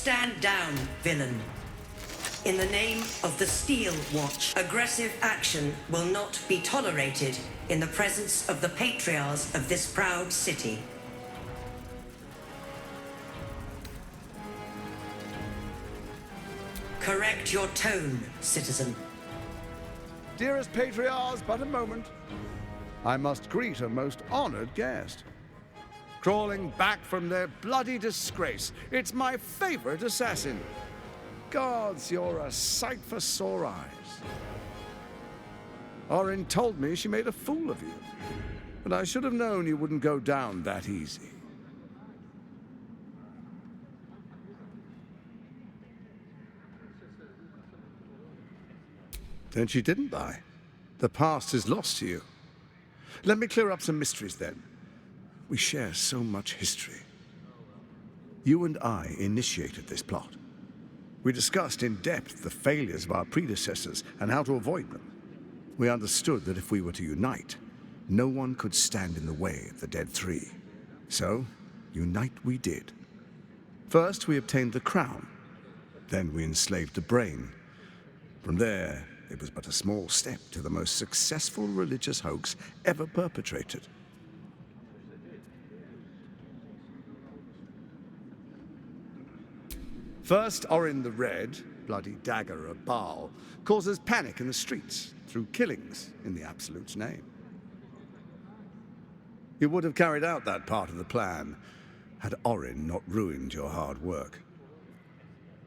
Stand down, villain. In the name of the Steel Watch, aggressive action will not be tolerated in the presence of the patriarchs of this proud city. Correct your tone, citizen. Dearest patriarchs, but a moment. I must greet a most honored guest. Crawling back from their bloody disgrace, it's my favorite assassin. Gods, you're a sight for sore eyes. Orin told me she made a fool of you, but I should have known you wouldn't go down that easy. Then she didn't lie. The past is lost to you. Let me clear up some mysteries then. We share so much history. You and I initiated this plot. We discussed in depth the failures of our predecessors and how to avoid them. We understood that if we were to unite, no one could stand in the way of the Dead Three. So, unite we did. First, we obtained the crown. Then we enslaved the brain. From there, it was but a small step to the most successful religious hoax ever perpetrated. First, Orin the Red, bloody dagger of Baal, causes panic in the streets through killings in the Absolute's name. You would have carried out that part of the plan had Orin not ruined your hard work.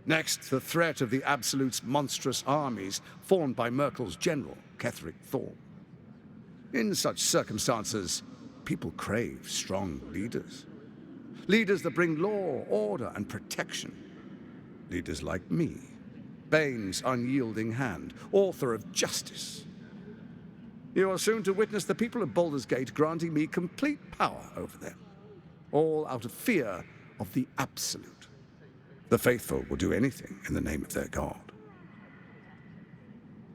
Next, the threat of the Absolute's monstrous armies formed by Merkel's general, Ketheric Thorm. In such circumstances, people crave strong leaders. Leaders that bring law, order, and protection. Leaders like me, Bane's unyielding hand, author of justice. You are soon to witness the people of Baldur's Gate granting me complete power over them, all out of fear of the Absolute. The faithful will do anything in the name of their god.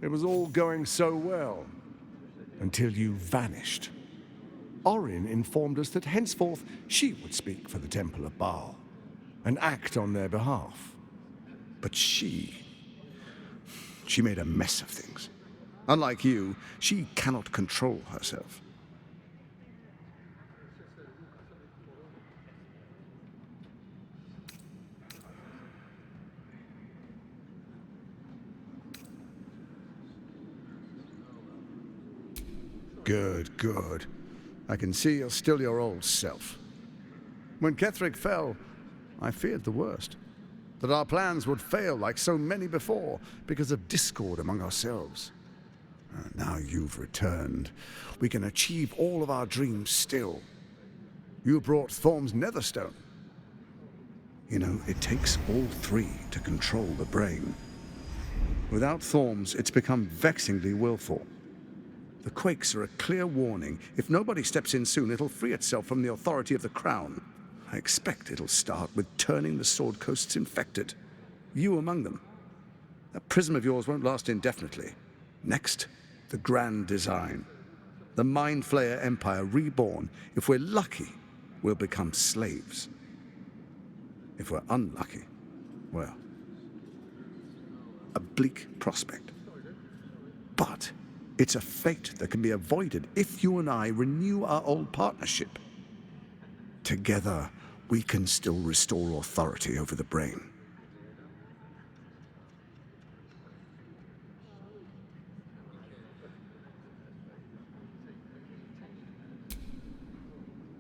It was all going so well, until you vanished. Orin informed us that henceforth she would speak for the Temple of Baal, and act on their behalf. But she made a mess of things. Unlike you, she cannot control herself. Good, good. I can see you're still your old self. When Ketheric fell, I feared the worst. That our plans would fail like so many before because of discord among ourselves. Now you've returned. We can achieve all of our dreams still. You brought Thorm's Netherstone. You know, it takes all three to control the brain. Without Thorm's, it's become vexingly willful. The quakes are a clear warning. If nobody steps in soon, it'll free itself from the authority of the Crown. I expect it'll start with turning the Sword Coasts infected. You among them. That prism of yours won't last indefinitely. Next, the grand design. The Mind Flayer Empire reborn. If we're lucky, we'll become slaves. If we're unlucky, well, a bleak prospect. But it's a fate that can be avoided if you and I renew our old partnership. Together, we can still restore authority over the brain.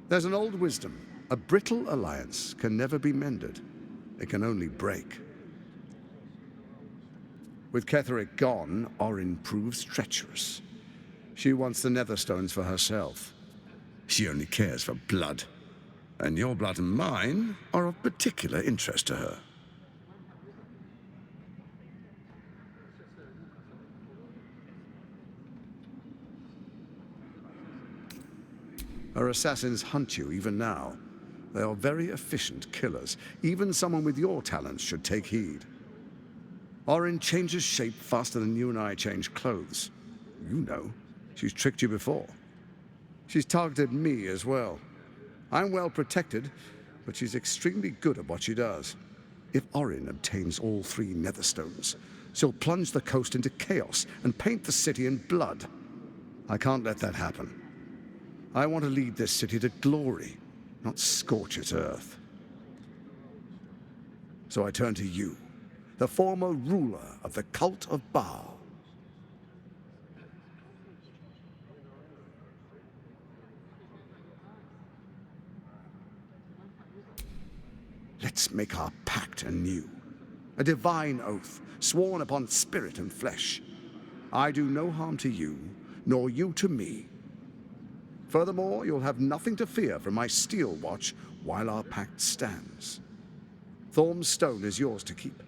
There's an old wisdom. A brittle alliance can never be mended. It can only break. With Ketheric gone, Orin proves treacherous. She wants the Netherstones for herself. She only cares for blood. And your blood and mine are of particular interest to her. Her assassins hunt you even now. They are very efficient killers. Even someone with your talents should take heed. Orin changes shape faster than you and I change clothes. You know, she's tricked you before. She's targeted me as well. I'm well protected, but she's extremely good at what she does. If Orin obtains all 3 Netherstones, she'll plunge the coast into chaos and paint the city in blood. I can't let that happen. I want to lead this city to glory, not scorch its earth. So I turn to you, the former ruler of the cult of Baal. Let's make our pact anew. A divine oath, sworn upon spirit and flesh. I do no harm to you, nor you to me. Furthermore, you'll have nothing to fear from my steel watch while our pact stands. Thorm's stone is yours to keep.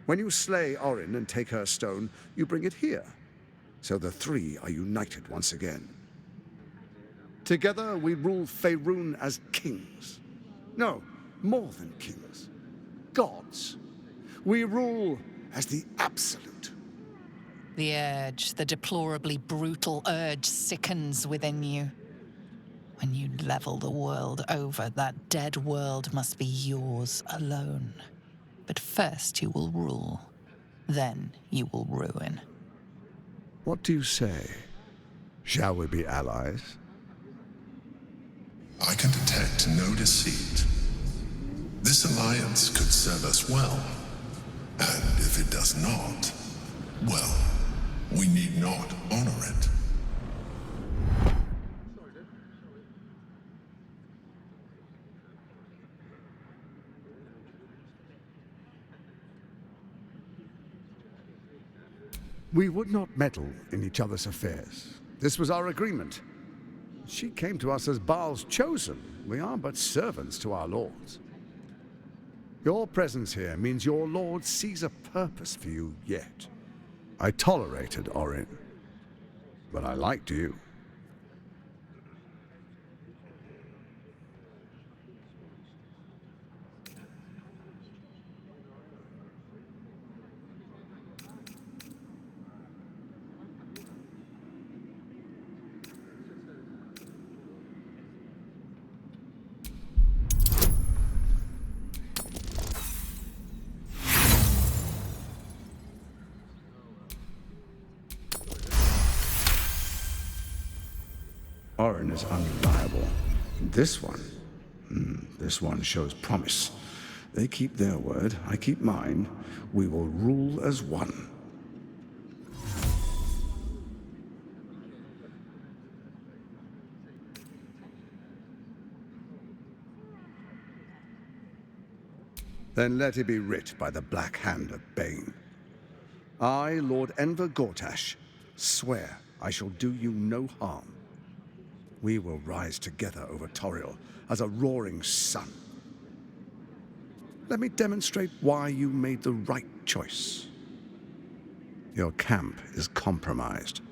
When you slay Orin and take her stone, you bring it here. So the 3 are united once again. Together we rule Faerun as kings. No, more than kings. Gods. We rule as the absolute. The urge, the deplorably brutal urge, sickens within you. When you level the world over, that dead world must be yours alone. But first you will rule. Then you will ruin. What do you say? Shall we be allies? I can detect no deceit. This alliance could serve us well. And if it does not, well, we need not honor it. We would not meddle in each other's affairs. This was our agreement. She came to us as Baal's chosen. We are but servants to our lords. Your presence here means your lord sees a purpose for you yet. I tolerated Orin, but I liked you. Orin is unreliable. This one shows promise. They keep their word, I keep mine. We will rule as one. Then let it be writ by the black hand of Bane. I, Lord Enver Gortash, swear I shall do you no harm. We will rise together over Toriel as a roaring sun. Let me demonstrate why you made the right choice. Your camp is compromised.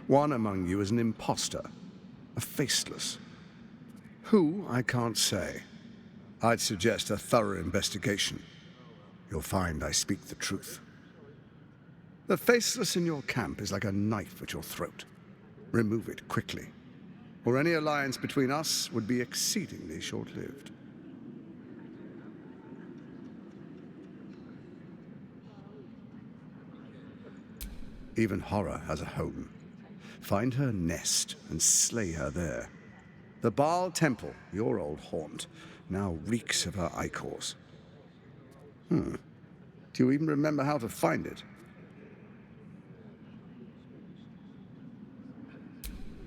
One among you is an imposter, a faceless. Who, I can't say. I'd suggest a thorough investigation. You'll find I speak the truth. The faceless in your camp is like a knife at your throat. Remove it quickly, or any alliance between us would be exceedingly short-lived. Even horror has a home. Find her nest and slay her there. The Baal Temple, your old haunt, now reeks of her ichors. Do you even remember how to find it?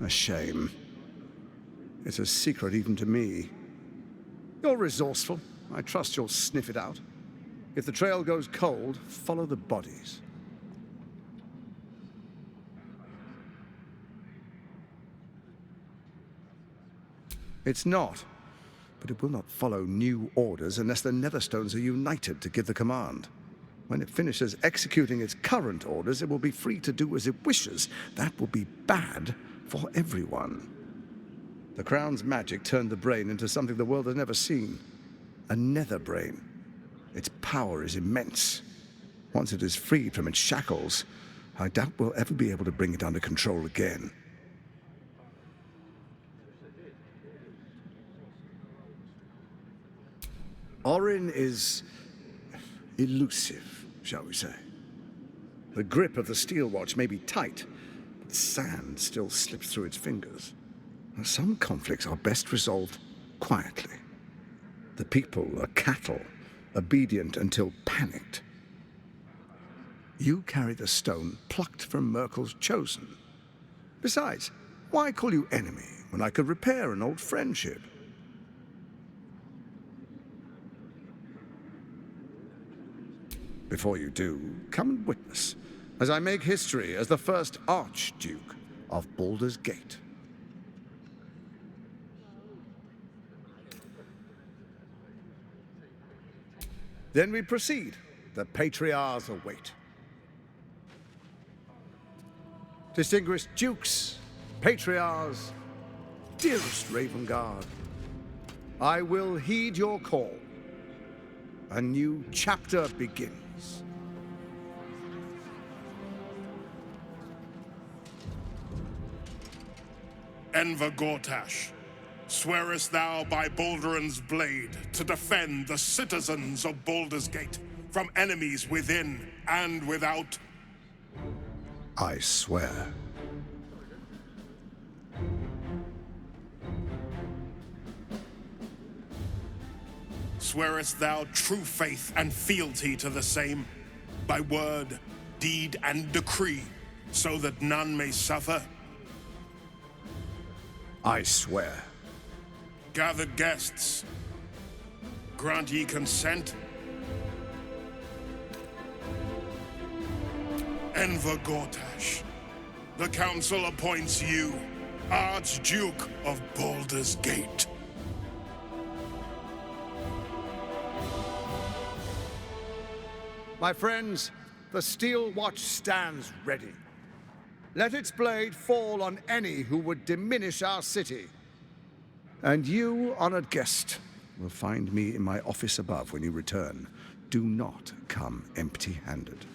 A shame. It's a secret even to me. You're resourceful. I trust you'll sniff it out. If the trail goes cold, follow the bodies. It's not, but it will not follow new orders unless the Netherstones are united to give the command. When it finishes executing its current orders, it will be free to do as it wishes. That will be bad for everyone. The Crown's magic turned the brain into something the world has never seen. A nether brain. Its power is immense. Once it is freed from its shackles, I doubt we'll ever be able to bring it under control again. Orin is elusive, shall we say. The grip of the steel watch may be tight, but sand still slips through its fingers. Some conflicts are best resolved quietly. The people are cattle, obedient until panicked. You carry the stone plucked from Merkel's chosen. Besides, why call you enemy when I could repair an old friendship? Before you do, come and witness, as I make history as the first Archduke of Baldur's Gate. Then we proceed. The Patriarchs await. Distinguished Dukes, Patriarchs, dearest Ravengard, I will heed your call. A new chapter begins. Enver Gortash, swearest thou by Balduran's blade to defend the citizens of Baldur's Gate from enemies within and without? I swear. Swearest thou true faith and fealty to the same, by word, deed, and decree, so that none may suffer? I swear. Gathered guests, grant ye consent? Enver Gortash, the Council appoints you Archduke of Baldur's Gate. My friends, the steel watch stands ready. Let its blade fall on any who would diminish our city. And you, honored guest, will find me in my office above when you return. Do not come empty-handed.